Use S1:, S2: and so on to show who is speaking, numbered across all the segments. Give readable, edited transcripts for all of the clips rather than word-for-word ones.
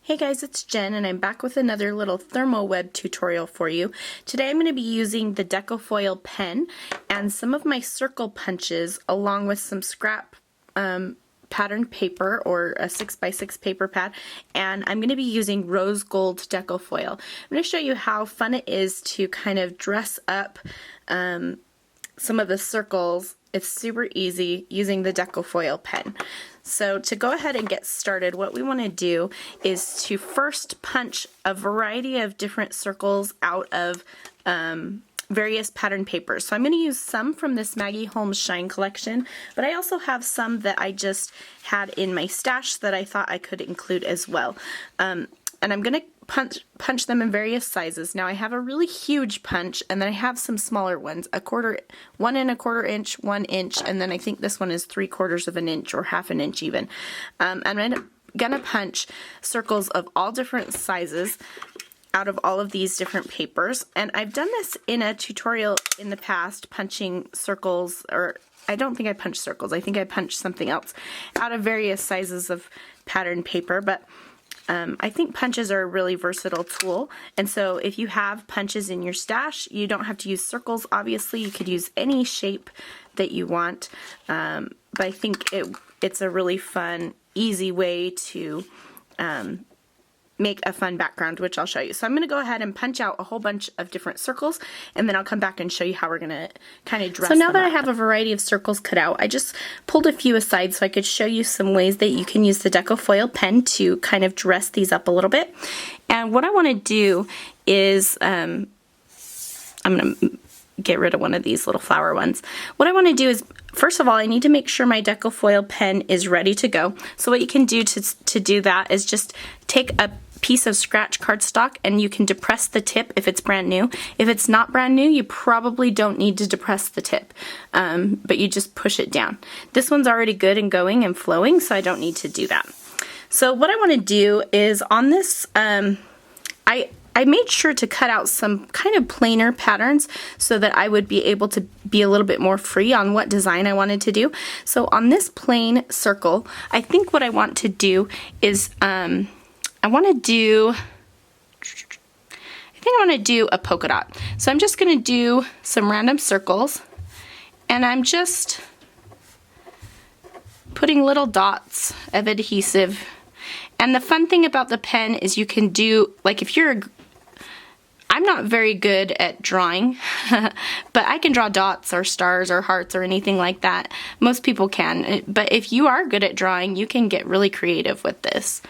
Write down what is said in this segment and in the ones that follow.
S1: Hey guys, it's Jen and I'm back with another little thermo web tutorial for you. Today I'm going to be using the Deco foil pen and some of my circle punches along with some scrap patterned paper or a 6x6 paper pad, and I'm going to be using rose gold Deco foil. I'm going to show you how fun it is to kind of dress up some of the circles. It's super easy using the Deco foil pen. So to go ahead and get started, what we want to do is to first punch a variety of different circles out of various pattern papers. So I'm going to use some from this Maggie Holmes Shine collection, but I also have some that I just had in my stash that I thought I could include as well. And I'm going to punch them in various sizes. Now I have a really huge punch, and then I have some smaller ones, 1 1/4 inch, 1 inch, and then I think this one is 3/4 of an inch or 1/2 inch even. I'm gonna punch circles of all different sizes out of all of these different papers, and I've done this in a tutorial in the past, punching circles, or I don't think I punched circles, I think I punched something else out of various sizes of pattern paper, but I think punches are a really versatile tool, and so if you have punches in your stash, you don't have to use circles. Obviously, you could use any shape that you want, but I think it's a really fun, easy way to make a fun background, which I'll show you. So I'm going to go ahead and punch out a whole bunch of different circles, and then I'll come back and show you how we're going to kind of dress them up. So now that I have a variety of circles cut out, I just pulled a few aside so I could show you some ways that you can use the Deco foil pen to kind of dress these up a little bit. And what I want to do is, I'm going to get rid of one of these little flower ones. What I want to do is, first of all, I need to make sure my Deco foil pen is ready to go. So what you can do to do that is just take a piece of scratch cardstock and you can depress the tip if it's brand new. If it's not brand new, you probably don't need to depress the tip, but you just push it down. This one's already good and going and flowing, so I don't need to do that. So what I want to do is on this, I made sure to cut out some kind of plainer patterns so that I would be able to be a little bit more free on what design I wanted to do. So on this plain circle, I think what I want to do is, I want to do a polka dot. So I'm just going to do some random circles, and I'm just putting little dots of adhesive. And the fun thing about the pen is you can do, like if you're I'm not very good at drawing, but I can draw dots or stars or hearts or anything like that. Most people can, but if you are good at drawing, you can get really creative with this.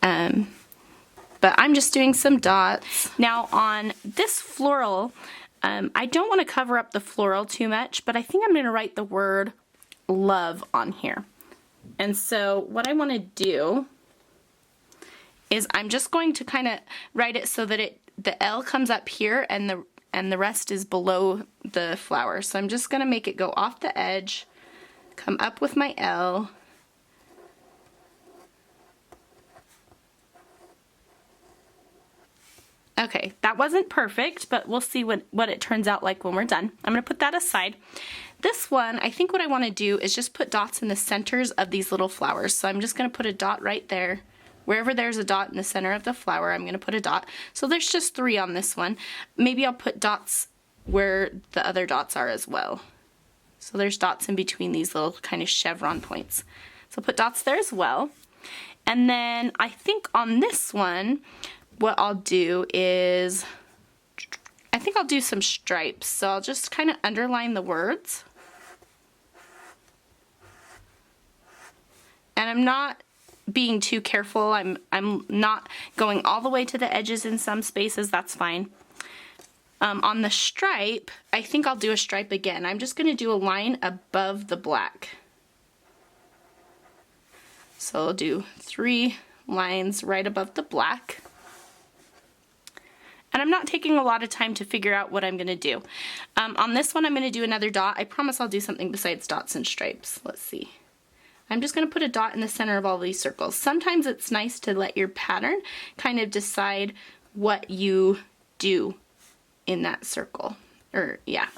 S1: But I'm just doing some dots. Now on this floral, I don't want to cover up the floral too much, but I think I'm going to write the word love on here. And so what I want to do is I'm just going to kind of write it so that the L comes up here and the rest is below the flower. So I'm just going to make it go off the edge, come up with my L, okay, that wasn't perfect, but we'll see what it turns out like when we're done. I'm going to put that aside. This one, I think what I want to do is just put dots in the centers of these little flowers. So I'm just going to put a dot right there. Wherever there's a dot in the center of the flower, I'm going to put a dot. So there's just 3 on this one. Maybe I'll put dots where the other dots are as well. So there's dots in between these little kind of chevron points. So put dots there as well. And then I think on this one, what I'll do is, I think I'll do some stripes. So I'll just kind of underline the words. And I'm not being too careful. I'm not going all the way to the edges in some spaces. That's fine. On the stripe, I think I'll do a stripe again. I'm just going to do a line above the black. So I'll do 3 lines right above the black. And I'm not taking a lot of time to figure out what I'm going to do. On this one, I'm going to do another dot. I promise I'll do something besides dots and stripes. Let's see. I'm just going to put a dot in the center of all these circles. Sometimes it's nice to let your pattern kind of decide what you do in that circle. Or, yeah.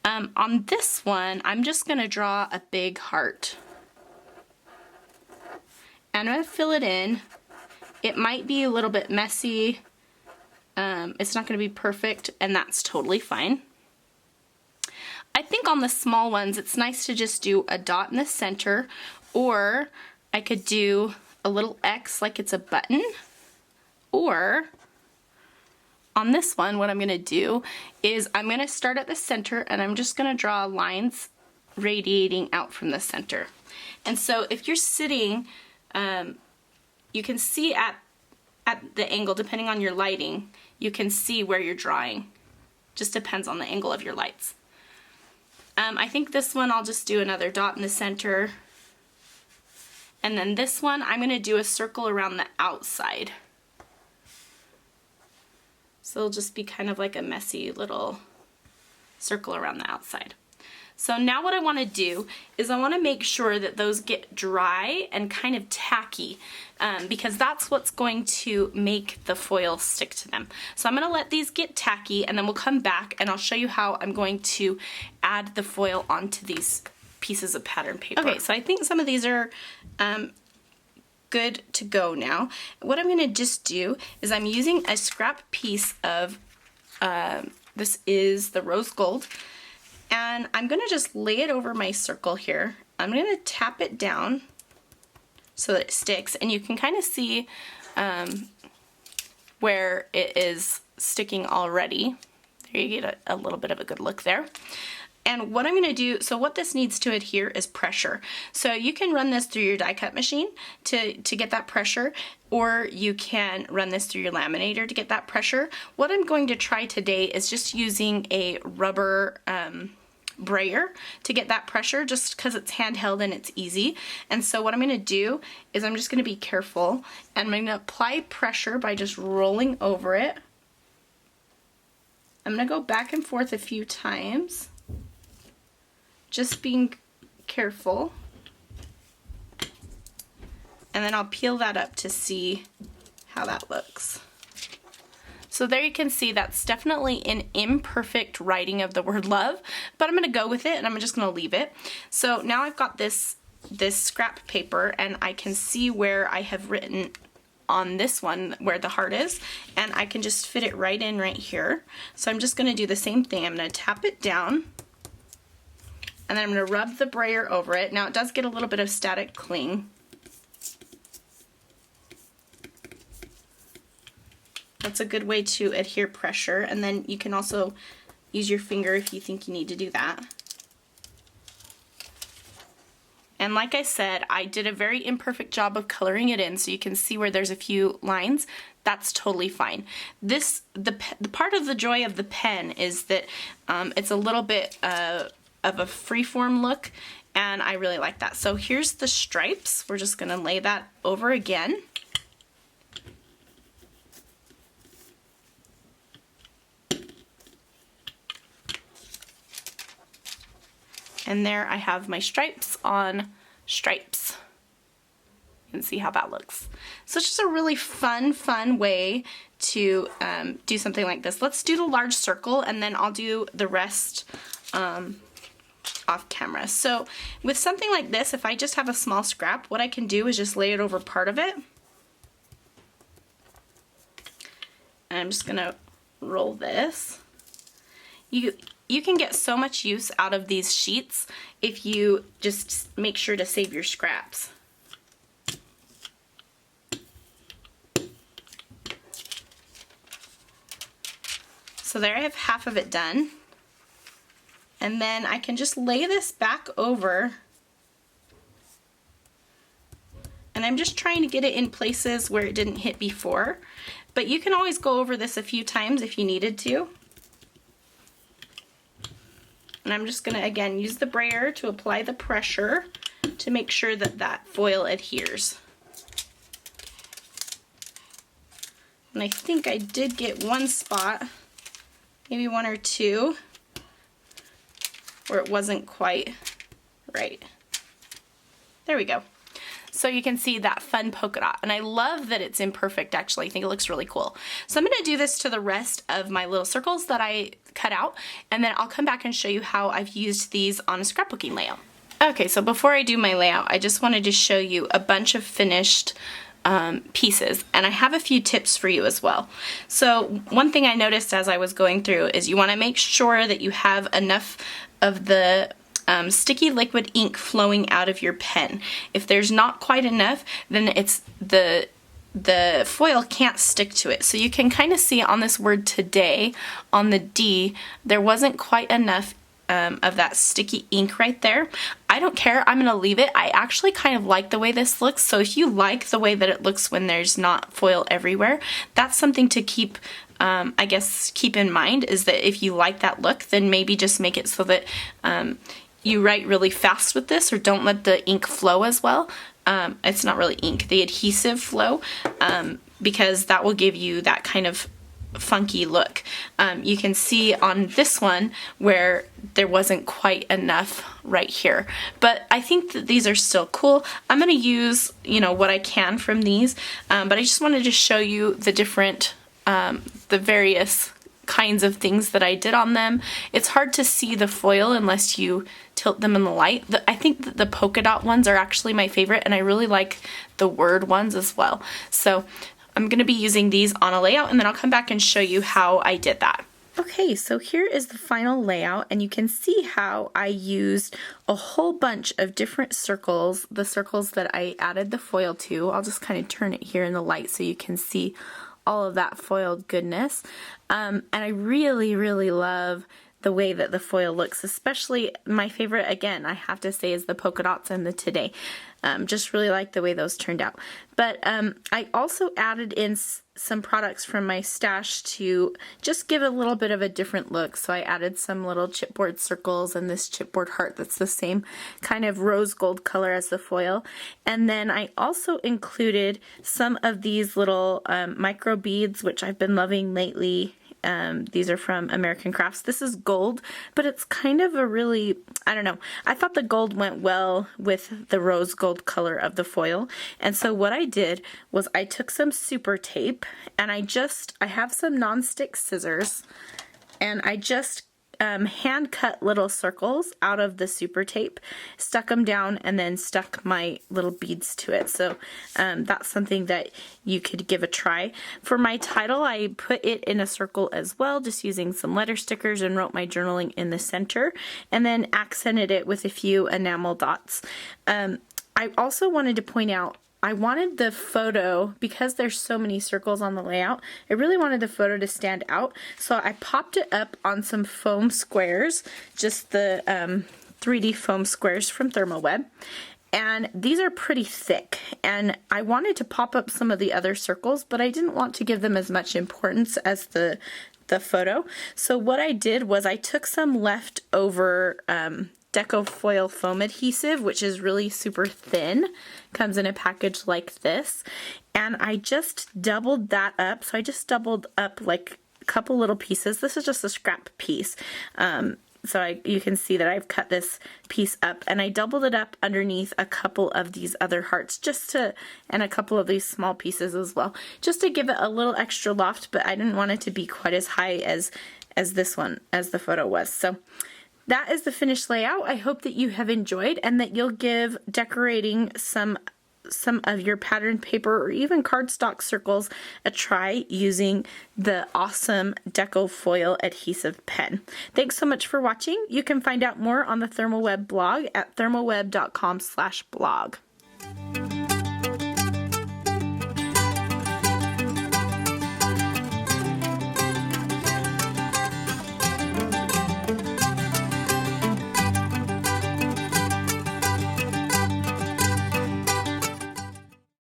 S1: On this one, I'm just going to draw a big heart. And I'm going to fill it in It might be a little bit messy. It's not going to be perfect, and that's totally fine. I think on the small ones, it's nice to just do a dot in the center, or I could do a little X like it's a button, or on this one, what I'm going to do is I'm going to start at the center, and I'm just going to draw lines radiating out from the center. And so if you're sitting, you can see at the angle, depending on your lighting, you can see where you're drawing. Just depends on the angle of your lights. I think this one I'll just do another dot in the center. And then this one, I'm going to do a circle around the outside. So it'll just be kind of like a messy little circle around the outside. So now what I want to do is I want to make sure that those get dry and kind of tacky, because that's what's going to make the foil stick to them. So I'm going to let these get tacky, and then we'll come back and I'll show you how I'm going to add the foil onto these pieces of pattern paper. Okay, so I think some of these are good to go now. What I'm going to just do is I'm using a scrap piece of, this is the rose gold, and I'm going to just lay it over my circle here. I'm going to tap it down so that it sticks, and you can kind of see where it is sticking already. There you get a little bit of a good look there. And what I'm going to do, so what this needs to adhere is pressure. So you can run this through your die cut machine to get that pressure, or you can run this through your laminator to get that pressure. What I'm going to try today is just using a rubber brayer to get that pressure, just because it's handheld and it's easy. And so what I'm going to do is I'm just going to be careful, and I'm going to apply pressure by just rolling over it. I'm going to go back and forth a few times, just being careful, and then I'll peel that up to see how that looks. So there you can see that's definitely an imperfect writing of the word love, but I'm going to go with it, and I'm just going to leave it. So now I've got this scrap paper, and I can see where I have written on this one where the heart is, and I can just fit it right in right here. So I'm just going to do the same thing. I'm going to tap it down, and then I'm going to rub the brayer over it. Now it does get a little bit of static cling. That's a good way to adhere pressure, and then you can also use your finger if you think you need to do that. And like I said, I did a very imperfect job of coloring it in, so you can see where there's a few lines. That's totally fine. The part of the joy of the pen is that it's a little bit of a freeform look, and I really like that. So here's the stripes. We're just gonna lay that over again. And there I have my stripes on stripes. You can see how that looks. So it's just a really fun way to do something like this. Let's do the large circle, and then I'll do the rest off camera. So with something like this, if I just have a small scrap, what I can do is just lay it over part of it. And I'm just gonna roll this. You can get so much use out of these sheets if you just make sure to save your scraps. So there I have half of it done. And then I can just lay this back over. And I'm just trying to get it in places where it didn't hit before. But you can always go over this a few times if you needed to. And I'm just going to, again, use the brayer to apply the pressure to make sure that that foil adheres. And I think I did get one spot, maybe one or two, where it wasn't quite right. There we go. So you can see that fun polka dot. And I love that it's imperfect, actually. I think it looks really cool. So I'm going to do this to the rest of my little circles that I cut out, and then I'll come back and show you how I've used these on a scrapbooking layout. Okay, so before I do my layout, I just wanted to show you a bunch of finished pieces, and I have a few tips for you as well. So one thing I noticed as I was going through is you want to make sure that you have enough of the sticky liquid ink flowing out of your pen. If there's not quite enough, then it's the foil can't stick to it. So you can kind of see on this word today, on the D, there wasn't quite enough of that sticky ink right there. I don't care, I'm gonna leave it. I actually kind of like the way this looks, so if you like the way that it looks when there's not foil everywhere, that's something to keep I guess keep in mind, is that if you like that look, then maybe just make it so that you write really fast with this, or don't let the ink flow as well. It's not really ink, the adhesive flow, because that will give you that kind of funky look. You can see on this one where there wasn't quite enough right here, but I think that these are still cool. I'm going to use, you know, what I can from these, but I just wanted to show you the different, the various kinds of things that I did on them. It's hard to see the foil unless you tilt them in the light. I think that the polka dot ones are actually my favorite, and I really like the word ones as well. So I'm going to be using these on a layout, and then I'll come back and show you how I did that. Okay, so here is the final layout, and you can see how I used a whole bunch of different circles, the circles that I added the foil to. I'll just kind of turn it here in the light so you can see all of that foiled goodness. And I really, really love the way that the foil looks, especially my favorite, again, I have to say, is the polka dots and the today. Just really like the way those turned out. But I also added in some products from my stash to just give a little bit of a different look. So I added some little chipboard circles and this chipboard heart that's the same kind of rose gold color as the foil. And then I also included some of these little micro beads, which I've been loving lately. These are from American Crafts. This is gold, but it's kind of a really, I don't know, I thought the gold went well with the rose gold color of the foil. And so what I did was I took some super tape, and I have some nonstick scissors, and I just hand cut little circles out of the super tape, stuck them down, and then stuck my little beads to it. So that's something that you could give a try. For my title, I put it in a circle as well, just using some letter stickers, and wrote my journaling in the center, and then accented it with a few enamel dots. I also wanted to point out, I wanted the photo, because there's so many circles on the layout, I really wanted the photo to stand out, so I popped it up on some foam squares, just the 3D foam squares from Thermoweb, and these are pretty thick, and I wanted to pop up some of the other circles, but I didn't want to give them as much importance as the photo. So what I did was I took some leftover Deco foil foam adhesive, which is really super thin, comes in a package like this, and I just doubled that up. So I just doubled up like a couple little pieces. This is just a scrap piece. So you can see that I've cut this piece up, and I doubled it up underneath a couple of these other hearts, and a couple of these small pieces as well, just to give it a little extra loft, but I didn't want it to be quite as high as this one, as the photo was. So that is the finished layout. I hope that you have enjoyed, and that you'll give decorating some of your pattern paper or even cardstock circles a try using the awesome Deco foil adhesive pen. Thanks so much for watching. You can find out more on the Thermoweb blog at thermoweb.com/blog.